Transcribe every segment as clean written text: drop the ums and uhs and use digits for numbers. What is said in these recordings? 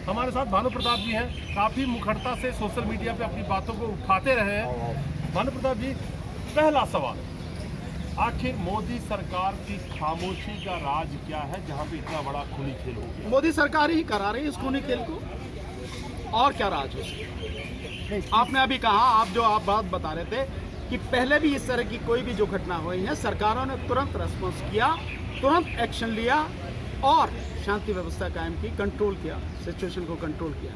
हमारे साथ भानु प्रताप जी हैं, काफ़ी मुखरता से सोशल मीडिया पे अपनी बातों को उठाते रहे हैं। भानु प्रताप जी, पहला सवाल, आखिर मोदी सरकार की खामोशी का राज क्या है जहां पे इतना बड़ा खूनी खेल हो गया? मोदी सरकार ही करा रही है इस खूनी खेल को, और क्या राज हो सकता? आपने अभी कहा, आप बात बता रहे थे कि पहले भी इस तरह की कोई भी जो घटना हुई है, सरकारों ने तुरंत रेस्पॉन्स किया, तुरंत एक्शन लिया और शांति व्यवस्था कायम की, कंट्रोल किया, सिचुएशन को कंट्रोल किया।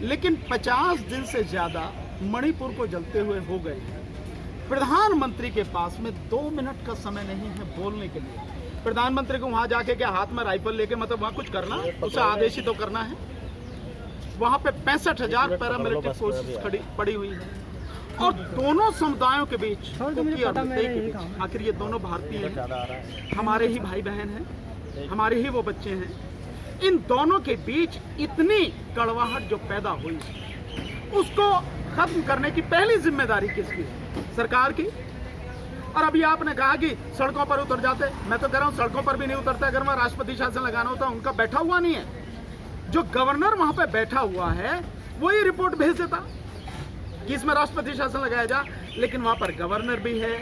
लेकिन 50 दिन से ज़्यादा मणिपुर को जलते हुए हो गए हैं। प्रधानमंत्री के पास में 2 मिनट का समय नहीं है बोलने के लिए। प्रधानमंत्री को वहां जाके क्या हाथ में राइफल लेके मतलब वहां कुछ करना, उसे आदेश ही तो करना है। वहां पे 65,000 पैरामिलिट्री फोर्सेस पड़ी हुई है और दोनों समुदायों के बीच, आखिर ये दोनों भारतीय हैं, हमारे ही भाई बहन हैं, हमारे ही वो बच्चे हैं। इन दोनों के बीच इतनी कड़वाहट जो पैदा हुई, उसको खत्म करने की पहली जिम्मेदारी किसकी? सरकार की। और अभी आपने कहा कि सड़कों पर उतर जाते, मैं तो कह रहा हूं सड़कों पर भी नहीं उतरते। अगर वहां राष्ट्रपति शासन लगाना होता, उनका बैठा हुआ नहीं है, जो गवर्नर वहां पे बैठा हुआ है वही रिपोर्ट भेज देता कि इसमें राष्ट्रपति शासन लगाया जा। लेकिन वहां पर गवर्नर भी है,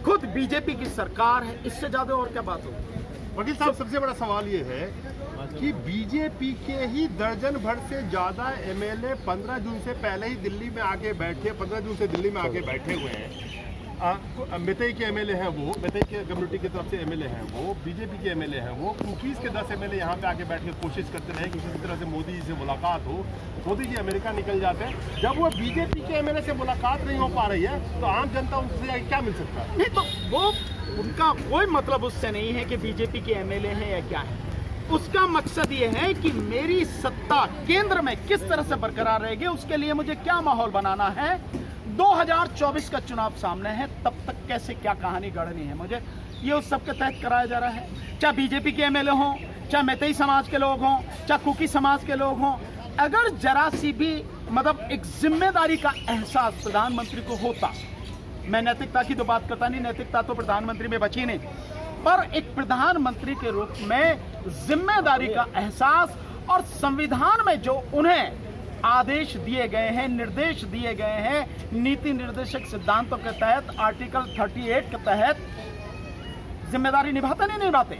खुद बीजेपी की सरकार है, इससे ज्यादा और क्या बात होगी? वकील साहब, सबसे बड़ा सवाल ये है कि बीजेपी के ही दर्जन भर से ज्यादा एमएलए 15 जून से पहले ही दिल्ली में आके बैठे, 15 जून से दिल्ली में आके बैठे हुए हैं। मेतई के एमएलए हैं वो, मेतई के कम्युनिटी की तरफ से एमएलए हैं वो, बीजेपी के एमएलए हैं वो, कुकीज़ के 10 एमएलए यहाँ पे आके बैठ के कोशिश करते रहे कि किसी तरह से मोदी जी से मुलाकात हो। मोदी जी अमेरिका निकल जाते हैं। जब वो बीजेपी के एमएलए से मुलाकात नहीं हो पा रही है तो आम जनता उनसे क्या मिल सकता है? नहीं, तो वो उनका कोई मतलब उससे नहीं है कि बीजेपी के एमएलए हैं या क्या है। उसका मकसद ये है कि मेरी सत्ता केंद्र में किस तरह से बरकरार रहेगी, उसके लिए मुझे क्या माहौल बनाना है। 2024 का चुनाव सामने है, तब तक कैसे क्या कहानी गढ़नी है मुझे, ये उस सब के तहत कराया जा रहा है। चाहे बीजेपी के एमएलए हों, चाहे मैतेई समाज के लोग हों, चाहे कुकी समाज के लोग हों, अगर जरा सी भी मतलब एक जिम्मेदारी का एहसास प्रधानमंत्री को होता, मैं नैतिकता की तो बात करता नहीं, नैतिकता तो प्रधानमंत्री में बची नहीं, पर एक प्रधानमंत्री के रूप में जिम्मेदारी का एहसास और संविधान में जो उन्हें आदेश दिए गए हैं, निर्देश दिए गए हैं, नीति निर्देशक सिद्धांतों के तहत, आर्टिकल 38 के तहत जिम्मेदारी निभाते नहीं निभाते।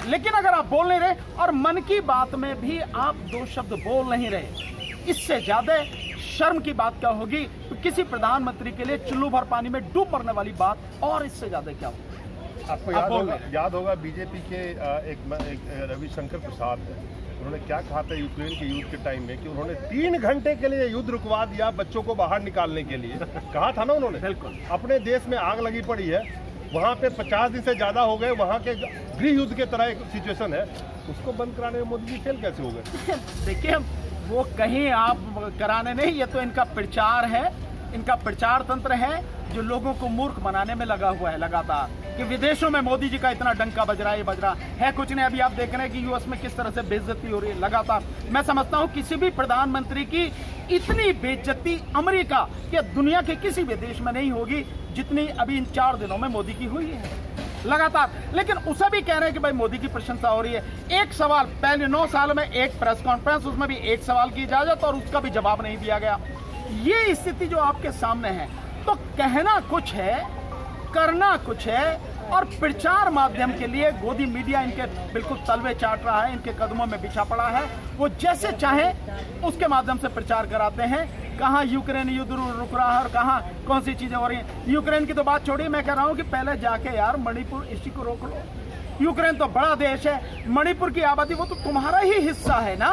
लेकिन अगर आप बोल नहीं रहे और मन की बात में भी आप 2 शब्द बोल नहीं रहे, इससे ज्यादा शर्म की बात क्या होगी? तो किसी प्रधानमंत्री के लिए चुल्लू भर पानी में डूब मरने वाली बात और इससे ज्यादा क्या होगी? आपको याद होगा बीजेपी के एक रविशंकर प्रसाद है, उन्होंने क्या कहा था यूक्रेन के युद्ध के टाइम में कि उन्होंने 3 घंटे के लिए युद्ध रुकवा दिया बच्चों को बाहर निकालने के लिए। कहा था ना उन्होंने। बिल्कुल। अपने देश में आग लगी पड़ी है, वहाँ पे 50 दिन से ज्यादा हो गए, वहाँ के गृह युद्ध के तरह एक सिचुएशन है, उसको बंद कराने में मोदी जी फेल कैसे हो गए? देखिए, वो कहीं आप कराने नहीं, ये तो इनका प्रचार है, इनका प्रचार तंत्र है जो लोगों को मूर्ख बनाने में लगा हुआ है लगातार, कि विदेशों में मोदी जी का इतना डंका बज रहा है, ये बज रहा है कुछ नहीं। अभी आप देख रहे हैं कि यूएस में किस तरह से बेइज्जती हो रही है लगातार। मैं समझता हूं किसी भी प्रधानमंत्री की इतनी बेइज्जती अमेरिका या दुनिया के किसी भी देश में नहीं होगी जितनी अभी इन 4 दिनों में मोदी की हुई है लगातार। लेकिन उसे भी कह रहे हैं कि भाई मोदी की प्रशंसा हो रही है। एक सवाल, पहले 9 साल में एक प्रेस कॉन्फ्रेंस, उसमें भी एक सवाल की इजाजत और उसका भी जवाब नहीं दिया गया। ये स्थिति जो आपके सामने है, तो कहना कुछ है, करना कुछ है, और प्रचार माध्यम के लिए गोदी मीडिया इनके बिल्कुल तलवे चाट रहा है, इनके कदमों में बिछा पड़ा है। वो जैसे चाहे उसके माध्यम से प्रचार कराते हैं। कहाँ यूक्रेन युद्ध रुक रहा है और कहाँ कौन सी चीजें हो रही हैं। यूक्रेन की तो बात छोड़िए, मैं कह रहा हूँ कि पहले जाके यार मणिपुर इसी को रोक लो। यूक्रेन तो बड़ा देश है, मणिपुर की आबादी वो तो तुम्हारा ही हिस्सा है ना।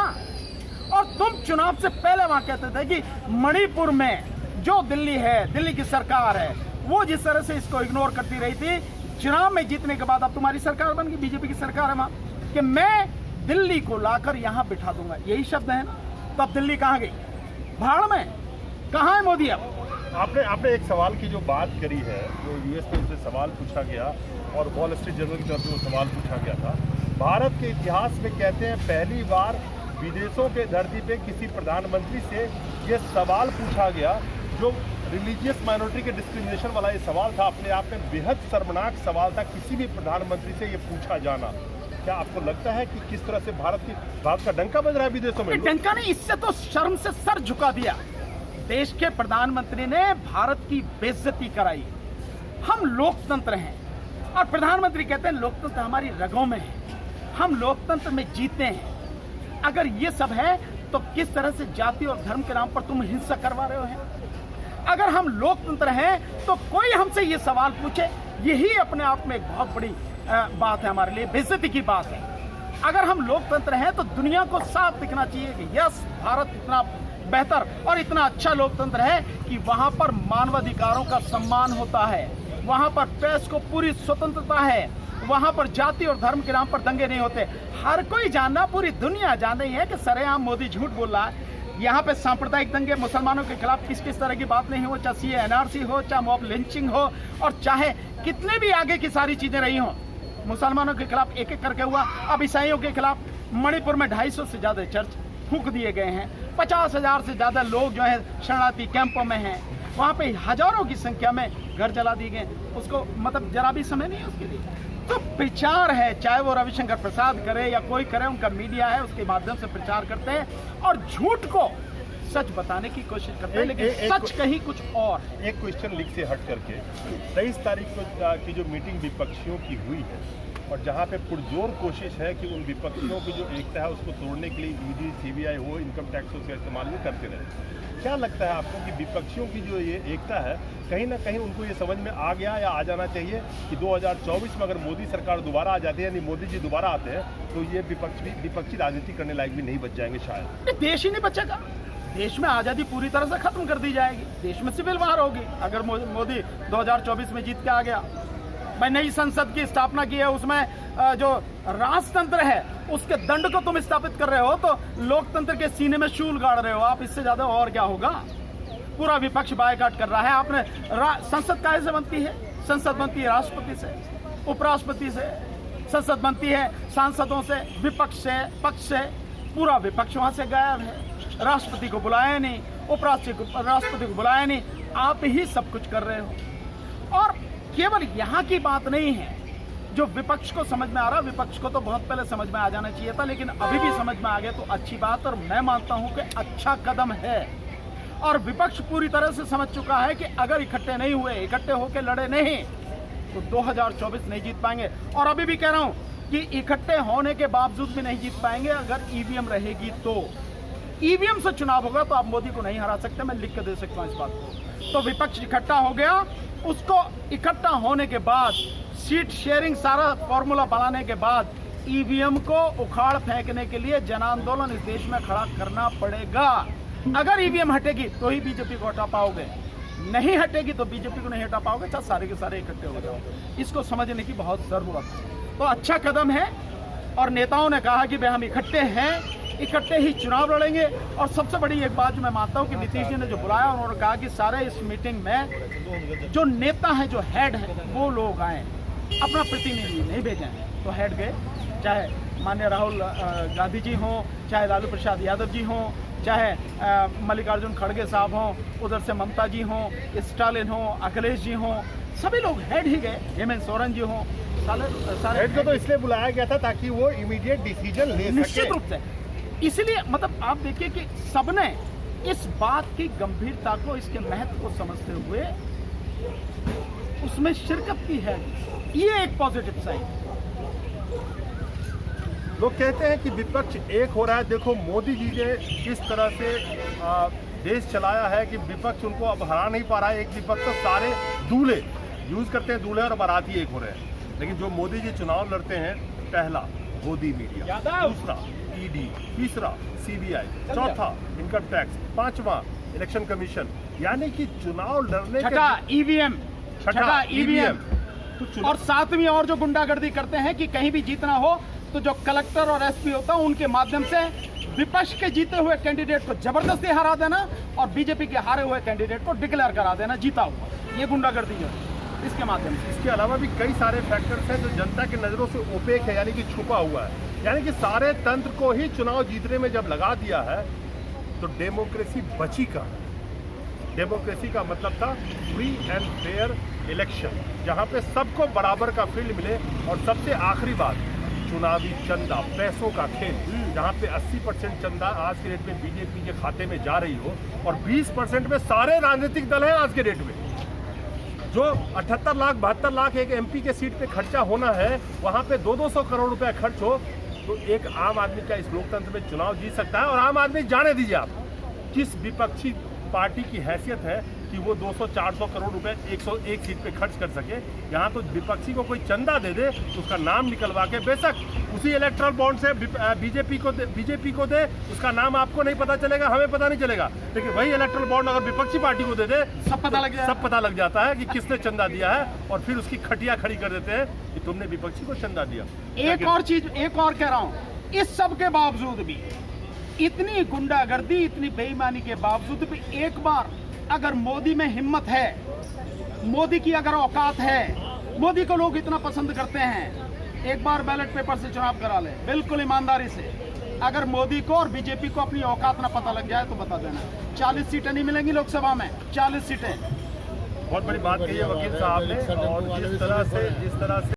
और तुम चुनाव से पहले वहां कहते थे कि मणिपुर में जो दिल्ली है, दिल्ली की सरकार है, वो जिस तरह से इसको इग्नोर करती रही थी, चुनाव में जीतने के बाद अब तुम्हारी सरकार बन गई, बीजेपी की सरकार है वहां, कि मैं दिल्ली को लाकर यहां बिठा दूंगा, यही शब्द है ना। तो अब दिल्ली कहां गई? भाड़ में। कहां है मोदी अब? आपने एक सवाल की जो बात करी है, जो यूएस में उनसे सवाल पूछा गया और वॉल स्ट्रीट जर्नल की तरफ से वो सवाल पूछा गया था। भारत के इतिहास में कहते हैं पहली बार विदेशों के धरती पे किसी प्रधानमंत्री से ये सवाल पूछा गया, जो रिलीजियस माइनॉरिटी के डिस्क्रिमिनेशन वाला ये सवाल था, अपने आप में बेहद शर्मनाक सवाल था किसी भी प्रधानमंत्री से ये पूछा जाना। क्या आपको लगता है कि किस तरह से भारत का डंका बज रहा है विदेशों में? डंका नहीं, इससे तो शर्म से सर झुका दिया। देश के प्रधानमंत्री ने भारत की बेइज्जती कराई। हम लोकतंत्र हैं और प्रधानमंत्री कहते हैं लोकतंत्र हमारी रगों में है, हम लोकतंत्र में जीते हैं। अगर ये सब है तो किस तरह से जाति और धर्म के नाम पर तुम हिंसा करवा रहे हो? अगर हम लोकतंत्र हैं तो कोई हमसे ये सवाल पूछे, यही अपने आप में एक बहुत बड़ी बात है, हमारे लिए बेइज्जती की बात है। अगर हम लोकतंत्र हैं तो दुनिया को साफ दिखना चाहिए कि यस, भारत इतना बेहतर और इतना अच्छा लोकतंत्र है कि वहां पर मानवाधिकारों का सम्मान होता है, वहां पर प्रेस को पूरी स्वतंत्रता है, वहां पर जाति और धर्म के नाम पर दंगे नहीं होते। हर कोई जानना, पूरी दुनिया जान रही है कि सरेआम मोदी झूठ बोल रहा है। यहाँ पे सांप्रदायिक दंगे मुसलमानों के खिलाफ किस किस तरह की बात नहीं हो, चाहे सीए एनआरसी हो, चाहे मॉब लिंचिंग हो, और चाहे कितने भी आगे की सारी चीजें रही हों, मुसलमानों के खिलाफ एक एक करके हुआ। अब ईसाइयों के खिलाफ मणिपुर में 250 से ज्यादा चर्च फूंक दिए गए हैं, 50,000 से ज्यादा लोग जो है शरणार्थी कैंपों में हैं, वहां पे हजारों की संख्या में घर जला दिए गए। उसको मतलब जरा भी समय नहीं है उसके लिए। तो प्रचार है, चाहे वो रविशंकर प्रसाद करे या कोई करे, उनका मीडिया है, उसके माध्यम से प्रचार करते हैं और झूठ को सच बताने की कोशिश करते हैं, लेकिन सच कहीं कुछ और। एक क्वेश्चन लीक से हट करके 23 तारीख को की जो मीटिंग विपक्षियों की हुई है और जहां पे पुरजोर कोशिश है कि उन विपक्षियों की जो एकता है उसको तोड़ने के लिए ईडी, सीबीआई हो, इनकम टैक्स का इस्तेमाल वो करते रहे। क्या लगता है आपको कि विपक्षियों की जो ये एकता है, कहीं ना कहीं उनको ये समझ में आ गया या आ जाना चाहिए कि 2024 में अगर मोदी सरकार दोबारा आ जाती है, यानी मोदी जी दोबारा आते हैं, तो ये विपक्षी राजनीति करने लायक भी नहीं बच जाएंगे शायद? देश ही नहीं बचेगा। देश में आजादी पूरी तरह से खत्म कर दी जाएगी, देश में सिविल वार होगी अगर मोदी 2024 में जीत के आ गया। भाई नई संसद की स्थापना की है, उसमें जो राजतंत्र है उसके दंड को तुम स्थापित कर रहे हो, तो लोकतंत्र के सीने में शूल गाड़ रहे हो आप। इससे ज्यादा और क्या होगा? पूरा विपक्ष बायकॉट कर रहा है। आपने संसद काहे से बनती है? संसद बनती है राष्ट्रपति से, उपराष्ट्रपति से, संसद बनती है सांसदों से, विपक्ष से, पक्ष से। पूरा विपक्ष वहां से गायब है, राष्ट्रपति को बुलाया नहीं, राष्ट्रपति को बुलाया नहीं, आप ही सब कुछ कर रहे हो। और केवल यहाँ की बात नहीं है जो विपक्ष को समझ में आ रहा, विपक्ष को तो बहुत पहले समझ में आ जाना चाहिए था, लेकिन अभी भी समझ में आ गया तो अच्छी बात, और मैं मानता हूं कि अच्छा कदम है। और विपक्ष पूरी तरह से समझ चुका है कि अगर इकट्ठे नहीं हुए, इकट्ठे होकर लड़े नहीं, तो 2024 नहीं जीत पाएंगे। और अभी भी कह रहा हूं कि इकट्ठे होने के बावजूद भी नहीं जीत पाएंगे अगर ईवीएम रहेगी तो। ईवीएम से चुनाव होगा तो आप मोदी को नहीं हरा सकते, मैं लिख के दे सकता हूं इस बात को। तो विपक्ष इकट्ठा हो गया, उसको इकट्ठा होने के बाद, सीट शेयरिंग सारा फॉर्मूला बनाने के बाद, ईवीएम को उखाड़ फेंकने के लिए जन आंदोलन इस देश में खड़ा करना पड़ेगा। अगर ईवीएम हटेगी तो ही बीजेपी को हटा पाओगे, नहीं हटेगी तो बीजेपी को नहीं हटा पाओगे, चाहे सारे के सारे इकट्ठे हो जाओ। इसको समझने की बहुत जरूरत है। तो अच्छा कदम है और नेताओं ने कहा कि भाई हम इकट्ठे हैं, इकट्ठे ही चुनाव लड़ेंगे। और सबसे बड़ी एक बात जो मैं मानता हूं कि नीतीश जी ने जो बुलाया, उन्होंने कहा कि सारे इस मीटिंग में जो नेता है, जो हेड है, वो लोग आए, अपना प्रतिनिधि नहीं भेजे, तो हेड गए, चाहे माननीय राहुल गांधी जी हों, चाहे लालू प्रसाद यादव जी हों, चाहे मल्लिकार्जुन खड़गे साहब हों, उधर से ममता जी हों, स्टालिन हों, अखिलेश जी हों, सभी लोग हेड ही गए, हेमंत सोरेन जी हों, सारे हेड को तो इसलिए बुलाया गया था ताकि वो इमीडिएट डिसीजन ले सके। निश्चित रूप से, इसलिए मतलब आप देखिए कि सबने इस बात की गंभीरता को, इसके महत्व को समझते हुए उसमें शिरकत की है। ये एक पॉजिटिव साइड। लोग कहते हैं कि विपक्ष एक हो रहा है। देखो मोदी जी ने किस तरह से देश चलाया है कि विपक्ष उनको अब हरा नहीं पा रहा है। एक विपक्ष तो सारे दूल्हे यूज करते हैं, दूल्हे और बाराती एक हो रहे हैं। लेकिन जो मोदी जी चुनाव लड़ते हैं, पहला गोदी मीडिया, दूसरा ईडी, तीसरा सीबीआई, चौथा इनकम टैक्स, पांचवा इलेक्शन कमीशन, यानी कि चुनाव लड़ने छठा ईवीएम, छठा ईवीएम, और सातवीं और जो गुंडागर्दी करते हैं कि कहीं भी जीतना हो तो जो कलेक्टर और एसपी होता है उनके माध्यम से विपक्ष के जीते हुए कैंडिडेट को जबरदस्ती हरा देना और बीजेपी के हारे हुए कैंडिडेट को डिक्लेयर करा देना जीता हुआ। ये गुंडागर्दी है इसके माध्यम से। इसके अलावा भी कई सारे फैक्टर्स हैं जो जनता की नजरों से ओपेक है, यानी कि छुपा हुआ है। यानी कि सारे तंत्र को ही चुनाव जीतने में जब लगा दिया है तो डेमोक्रेसी बची कहाँ? डेमोक्रेसी का मतलब था फ्री एंड फेयर इलेक्शन, जहाँ पे सबको बराबर का फील्ड मिले। और सबसे आखिरी बात, चुनावी चंदा, पैसों का खेल, जहाँ पे 80% चंदा आज के डेट में बीजेपी के खाते में जा रही हो और 20% में सारे राजनीतिक दल हैं आज के डेट में। जो 78 लाख 72 लाख एक एमपी के सीट पे खर्चा होना है, वहाँ पे 200 करोड़ रुपए खर्च हो तो एक आम आदमी का इस लोकतंत्र में चुनाव जीत सकता है। और आम आदमी जाने दीजिए आप किस विपक्षी पार्टी की हैसियत है कि वो 200-400 करोड़ रुपए 101 सीट पे खर्च कर सके। यहाँ तो विपक्षी को कोई चंदा दे दे तो उसका नाम निकलवा के बेशक उसी इलेक्ट्रल बॉन्ड से बीजेपी को दे, उसका नाम आपको नहीं पता चलेगा, हमें पता नहीं चलेगा, लेकिन वही इलेक्ट्रल बॉन्ड अगर विपक्षी पार्टी को दे दे सब पता लग जाता है कि किसने चंदा दिया है, और फिर उसकी खटिया खड़ी कर देते हैं कि तुमने विपक्षी को चंदा दिया। एक और कह रहा हूँ, इस सब के बावजूद भी, इतनी गुंडागर्दी, इतनी बेईमानी के बावजूद भी एक बार अगर मोदी में हिम्मत है, मोदी की अगर औकात है, मोदी को लोग इतना पसंद करते हैं, एक बार बैलेट पेपर से चुनाव करा ले बिल्कुल ईमानदारी से। अगर मोदी को और बीजेपी को अपनी औकात ना पता लग जाए तो बता देना 40 सीटें नहीं मिलेंगी लोकसभा में, 40 सीटें। बहुत बड़ी बात कही है वकील साहब ने। और जिस तरह से